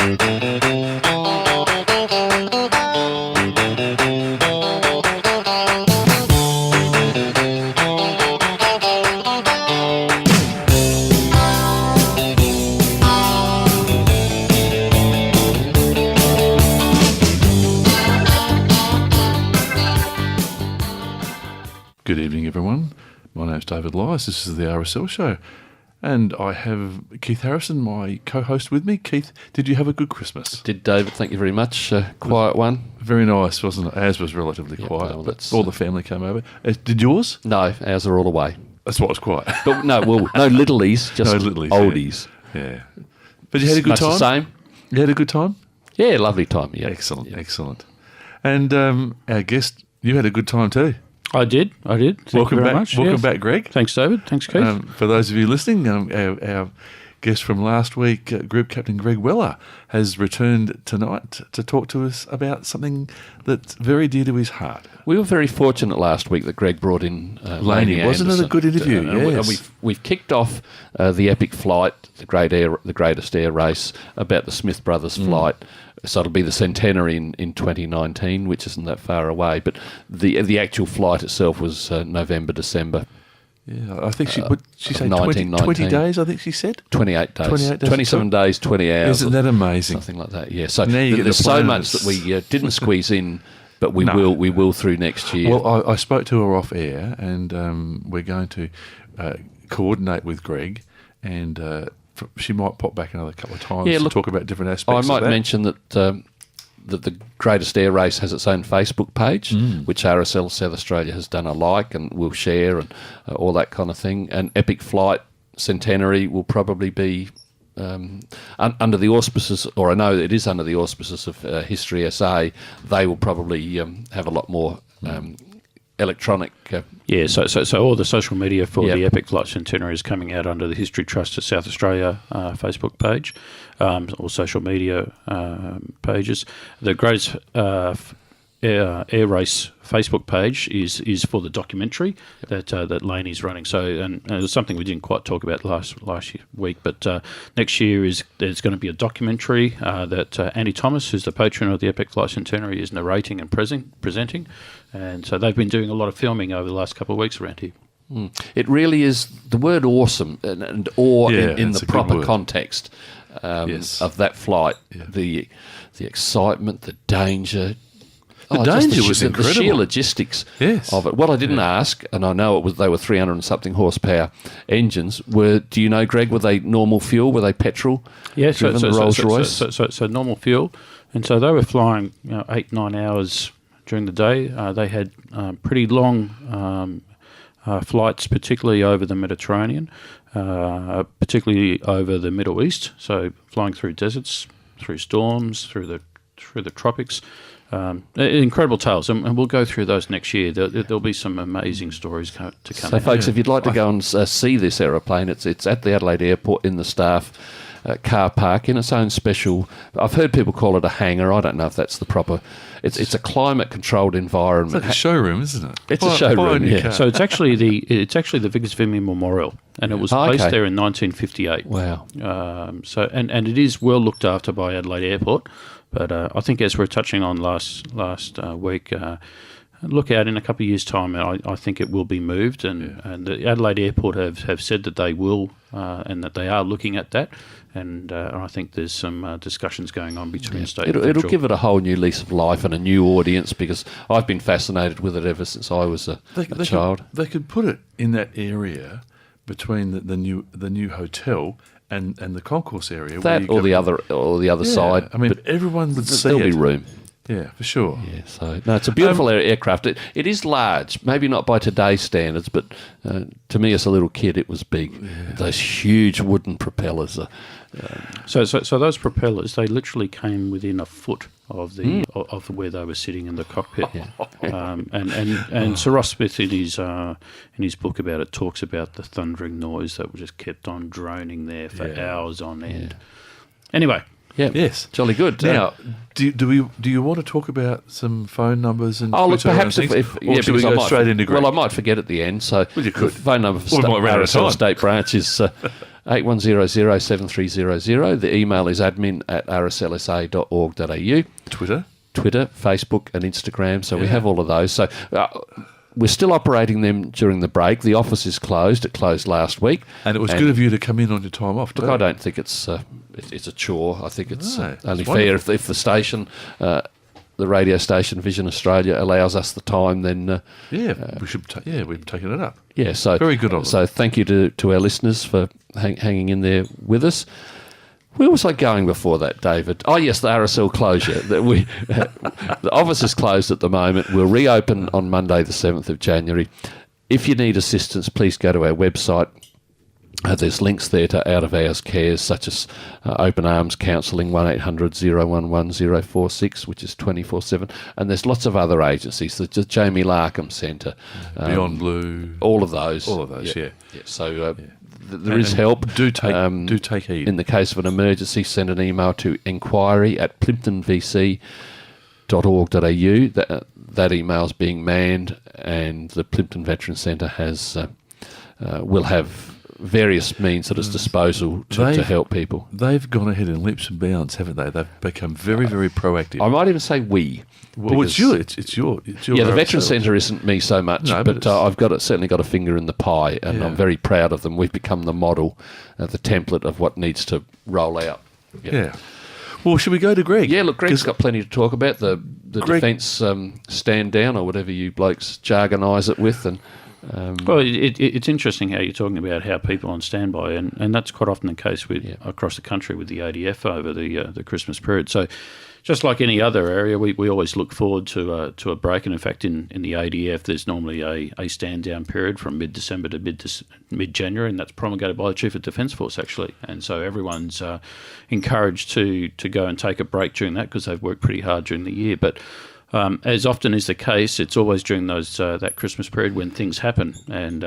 Good evening, everyone. My name's David Lyons. This is the RSL show. And I have Keith Harrison, my co-host, with me. Keith, did you have a good Christmas? Did, David. Thank you very much. Quiet one. Very nice, wasn't it? Ours was relatively quiet. Well, but all the family came over. Did yours? No, ours are all away. That's why it was quiet. But no littlies, just oldies. Yeah. But you had a good time? The same. You had a good time? Yeah, lovely time. Yeah. Excellent. And our guest, you had a good time too. I did. Thank Welcome you very back. much. Welcome back, Greg. Thanks, David. Thanks, Keith. For those of you listening, our guest from last week, Group Captain Greg Weller, has returned tonight to talk to us about something that's very dear to his heart. We were very fortunate last week that Greg brought in Laney. Wasn't it a good interview? Yes. And we've kicked off the epic flight, the greatest air race, about the Smith Brothers flight. So it'll be the centenary in 2019, which isn't that far away. But the actual flight itself was November, December. Yeah, I think she said 20 days, I think she said? 28 days. 27 days, 20 hours. Isn't that amazing? Something like that, yeah. So there's the so much that we didn't squeeze in, but we will through next year. Well, I spoke to her off air, and we're going to coordinate with Greg, and she might pop back another couple of times to talk about different aspects. I might mention that that the Greatest Air Race has its own Facebook page, which RSL South Australia has done a like and will share and all that kind of thing. And Epic Flight Centenary will probably be under the auspices, or I know it is under the auspices of History SA. They will probably have a lot more electronic. So all the social media for the Epic Flight Centenary is coming out under the History Trust of South Australia Facebook page, or social media pages. The Greatest Air Race Facebook page is for the documentary that Laney's running. So, and it was something we didn't quite talk about last week, but next year there's going to be a documentary that Andy Thomas, who's the patron of the Epic Flight Centenary, is narrating and presenting. And so they've been doing a lot of filming over the last couple of weeks around here. It really is the word awesome and awe in the proper context of that flight. Yeah. The excitement, the danger. The danger was incredible. The sheer logistics of it. What I didn't ask, and I know they were 300 and something horsepower engines. Do you know, Greg? Were they normal fuel? Were they petrol? Yeah, so Rolls Royce. So normal fuel, and so they were flying 8-9 hours during the day. They had pretty long flights, particularly over the Mediterranean, particularly over the Middle East. So flying through deserts, through storms, through the tropics. Incredible tales, and we'll go through those next year. There'll be some amazing stories to come. So, folks, if you'd like to go and see this aeroplane, it's at the Adelaide Airport in the staff car park in its own special. I've heard people call it a hangar. I don't know if that's the proper. It's a climate-controlled environment. It's like a showroom, isn't it? It's a showroom. Yeah. So it's actually the Vickers Vimy Memorial, and it was placed there in 1958. Wow. So it is well looked after by Adelaide Airport. But I think, as we're touching on last week, look out in a couple of years' time. I think it will be moved, and the Adelaide Airport have said that they will, and that they are looking at that. And I think there's some discussions going on between state and federal. It'll give it a whole new lease of life and a new audience, because I've been fascinated with it ever since I was a child. They could put it in that area between the new hotel and the concourse area, or the other side. I mean, everyone would see it. There'll be room. Yeah, for sure. Yeah, so no, it's a beautiful aircraft. It is large, maybe not by today's standards, but to me as a little kid, it was big. Yeah. Those huge wooden propellers. So those propellers, they literally came within a foot of the of where they were sitting in the cockpit. Yeah. And Sir Ross Smith in his book about it talks about the thundering noise that just kept on droning there for hours on end. Yeah. Anyway. Yeah. Yes. Jolly good. Now, do you want to talk about some phone numbers and Oh, look, Twitter perhaps and things? if Or should we go straight into Greg? Well, I might forget at the end. So You could. the phone number for Well, we might run out of RSL time. State Branch is 81007300. The email is admin@rslsa.org.au. Twitter? Facebook and Instagram. So we have all of those. So we're still operating them during the break. The office is closed. It closed last week. And it was good of you to come in on your time off, too. Look, I don't think it's a chore. I think it's No, only it's fair if the station, the radio station Vision Australia, allows us the time. Then Yeah, we've taken it up. yeah, so Very good of them. So thank you to our listeners for hanging in there with us. Where was I going before that, David? Oh, yes, the RSL closure. The office is closed at the moment. We'll reopen on Monday, the 7th of January. If you need assistance, please go to our website. There's links there to out-of-hours cares such as Open Arms Counselling, 1-800-011-046, which is 24/7. And there's lots of other agencies, the Jamie Larkham Centre. Beyond Blue. All of those. Yeah. So there is help. Do take heed. In the case of an emergency, send an email to inquiry@plimptonvc.org.au. That email's being manned, and the Plimpton Veteran Centre will have various means at its disposal to help people. They've gone ahead in leaps and bounds, haven't they? They've become very, very proactive. I might even say we. Well, it's your. Yeah, the Veteran Centre isn't me so much, No, but I've certainly got a finger in the pie, and Yeah. I'm very proud of them. We've become the model, the template of what needs to roll out. Yeah. Well, should we go to Greg? Yeah, look, Greg's got plenty to talk about. The Greg- defence stand down, or whatever you blokes jargonise it with, and Well, it's interesting how you're talking about how people on standby, and that's quite often the case across the country with the ADF over the Christmas period. So, just like any other area, we always look forward to a break. And in fact, in the ADF, there's normally a stand down period from mid-December to mid-January, and that's promulgated by the Chief of Defence Force actually. And so everyone's encouraged to go and take a break during that because they've worked pretty hard during the year, but. As often is the case, it's always during that Christmas period when things happen, and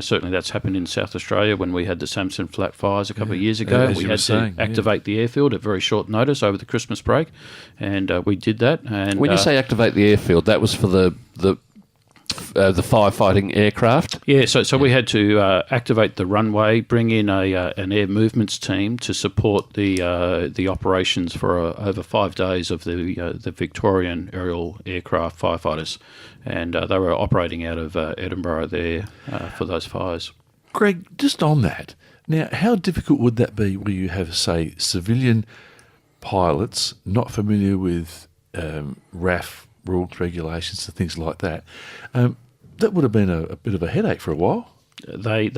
certainly that's happened in South Australia when we had the Samson Flat fires a couple of years ago. As We you had were to saying, activate the airfield at very short notice over the Christmas break, and we did that. And when you say activate the airfield, that was for the firefighting aircraft. yeah, so we had to activate the runway, bring in an air movements team to support the operations for over 5 days of the Victorian aerial aircraft firefighters, and they were operating out of Edinburgh there for those fires. Greg, just on that, now, how difficult would that be where you have, say, civilian pilots not familiar with RAAF rules, regulations and things like that? That would have been a bit of a headache for a while. They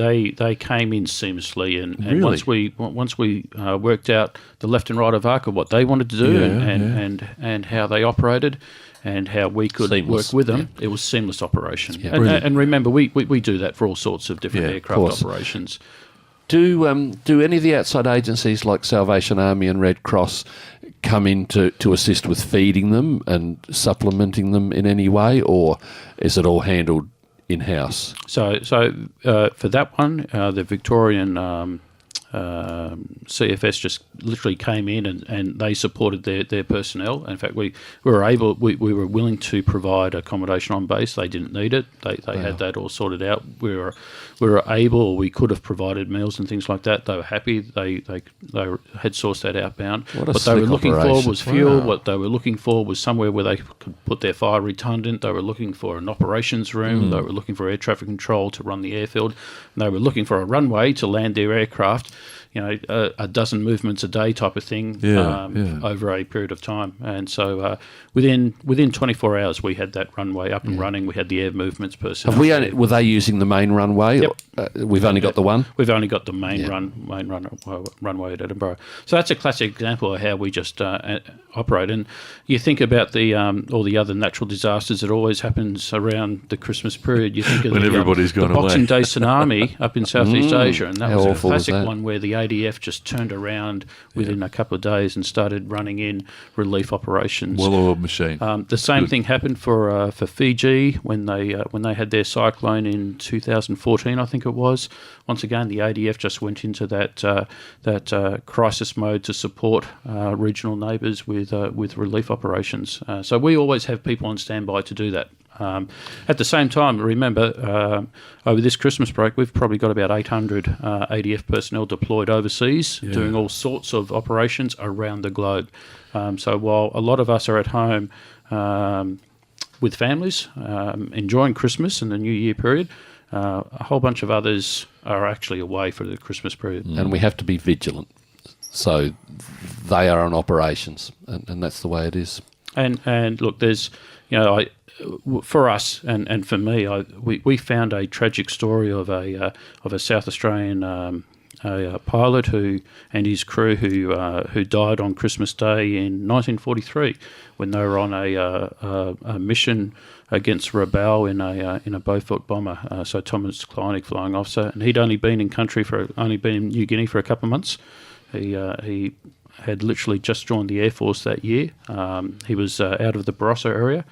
came in seamlessly, and Really? once we worked out the left and right of arc of what they wanted to do Yeah, and how they operated and how we could Seamless, work with them, it was seamless operation. Yeah. And remember, we do that for all sorts of different Yeah, of aircraft course. operations. Do any of the outside agencies like Salvation Army and Red Cross come in to assist with feeding them and supplementing them in any way, or is it all handled in-house? So for that one, the Victorian CFS just literally came in and they supported their personnel. In fact, we were willing to provide accommodation on base. They didn't need it. They had that all sorted out. We were able, we could have provided meals and things like that. They were happy. They had sourced that outbound. What a What they were slick looking operation. for was fuel. Wow. What they were looking for was somewhere where they could put their fire retardant. They were looking for an operations room. They were looking for air traffic control to run the airfield. And they were looking for a runway to land their aircraft. A dozen movements a day type of thing over a period of time. And so within 24 hours, we had that runway up and running. We had the air movements personnel. Were they using the main runway? Yep. We've only got the one? We've only got the main runway at Edinburgh. So that's a classic example of how we just operate. And you think about the all the other natural disasters that always happens around the Christmas period. You think of When everybody's gone the Boxing away. Day tsunami up in Southeast Asia, and that How was a awful was classic that? one where the ADF just turned around within a couple of days and started running in relief operations. Well-oiled machine. The same thing happened for Fiji when they had their cyclone in 2014, I think it it was. Once again, the ADF just went into that crisis mode to support regional neighbours with relief operations. So we always have people on standby to do that. At the same time, remember, over this Christmas break, we've probably got about 800 ADF personnel deployed overseas, doing all sorts of operations around the globe. So while a lot of us are at home with families, enjoying Christmas and the New Year period, a whole bunch of others are actually away for the Christmas period. And we have to be vigilant. So they are on operations, and that's the way it is. And look, there's, for us and for me, we found a tragic story of a South Australian a pilot and his crew who died on Christmas Day in 1943 when they were on a mission against Rabaul in a Beaufort bomber. So Thomas Kleinig, flying officer, and he'd only been in New Guinea for a couple of months. He had literally just joined the Air Force that year. He was out of the Barossa area.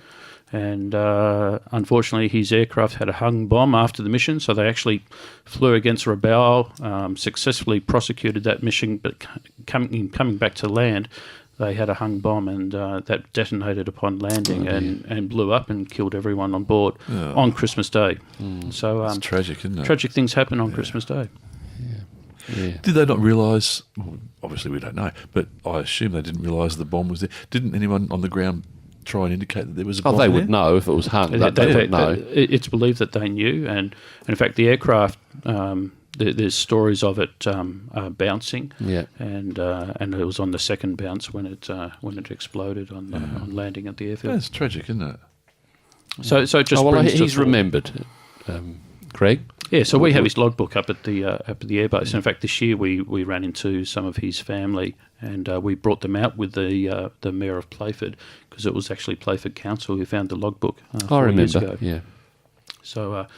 And unfortunately, his aircraft had a hung bomb after the mission, so they actually flew against Rabaul, successfully prosecuted that mission, but coming back to land, they had a hung bomb, and that detonated upon landing and blew up and killed everyone on board on Christmas Day. So it's tragic, isn't it? Tragic things happen on Christmas Day. Yeah. Did they not realise, well, obviously we don't know, but I assume they didn't realise the bomb was there. Didn't anyone on the ground try and indicate that there was a bomb they there? would know if it was hung. They would know. It's believed that they knew, and in fact, the aircraft. There's stories of it bouncing, and it was on the second bounce when it exploded on landing at the airfield. That's tragic, isn't it? So it just he's remembered, Greg. Yeah, so we have his logbook up at the airbase. In fact, this year we ran into some of his family, and we brought them out with the Mayor of Playford, because it was actually Playford Council who found the logbook 4 years ago. Yeah. So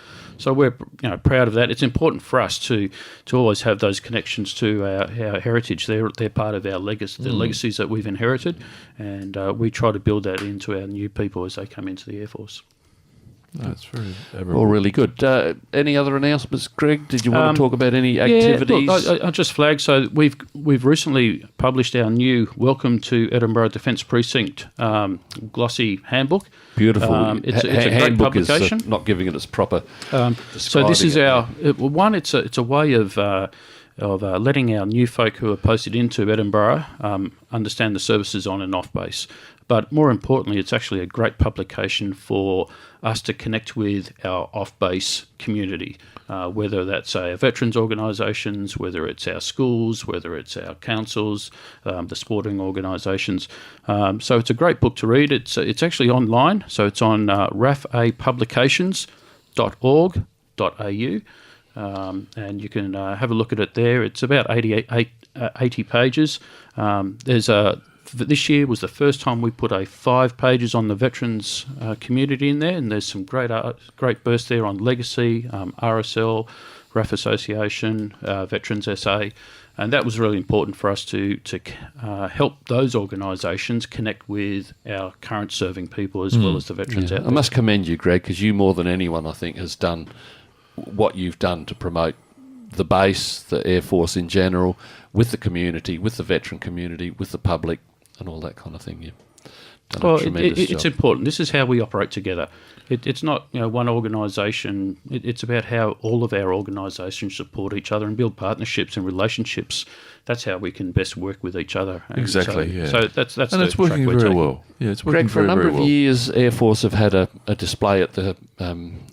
we're proud of that. It's important for us to always have those connections to our heritage. They're part of our legacy, the legacies that we've inherited, and we try to build that into our new people as they come into the Air Force. That's very admirable. All really good. Any other announcements, Greg? Did you want to talk about any activities? Yeah, look, I just flagged. So we've recently published our new Welcome to Edinburgh Defence Precinct glossy handbook. Beautiful. It's a great publication. Is not giving it its proper. So this is one. It's a way of letting our new folk who are posted into Edinburgh understand the services on and off base. But more importantly, it's actually a great publication for us to connect with our off-base community, whether that's our veterans organisations, whether it's our schools, whether it's our councils, the sporting organisations. So it's a great book to read. It's actually online, so it's on raafapublications.org.au, and you can have a look at it there. It's about 80 pages. This year was the first time we put 5 pages on the veterans community in there, and there's some great bursts there on legacy, RSL, RAAF Association, Veterans SA, and that was really important for us to help those organisations connect with our current serving people as well as the veterans out there. I must commend you, Greg, because you more than anyone, I think, has done what you've done to promote the base, the Air Force in general, with the community, with the veteran community, with the public, and all that kind of thing. You've done a tremendous job. It's important. This is how we operate together. It's not one organisation. It's about how all of our organisations support each other and build partnerships and relationships. That's how we can best work with each other. And exactly. So that's and it's working very well. Yeah, it's working Greg, for a number very of well. years, Air Force have had a display at the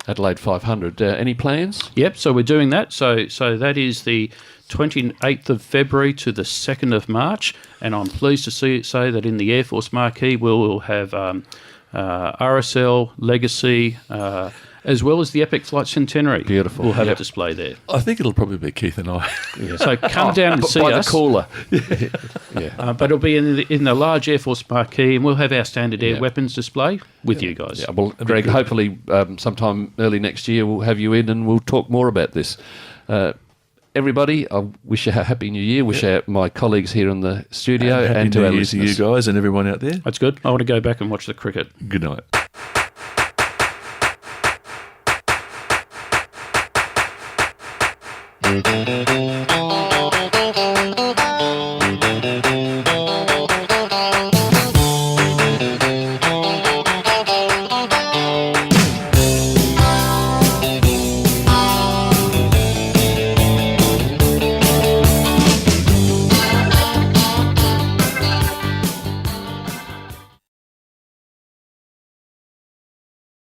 Adelaide 500. Any plans? Yep. So we're doing that. So that is the 28th of February to the 2nd of March, and I'm pleased to say that in the Air Force marquee we'll have RSL, Legacy, as well as the Epic Flight Centenary. Beautiful. We'll have a display there. I think it'll probably be Keith and I. So come down and see us. The cooler. But it'll be in the large Air Force marquee, and we'll have our standard air weapons display with you guys. Yeah, well, Greg, hopefully sometime early next year we'll have you in and we'll talk more about this. Everybody, I wish you a happy new year. Wish my colleagues here in the studio and to our listeners. To you guys and everyone out there. That's good. I want to go back and watch the cricket. Good night. Bye.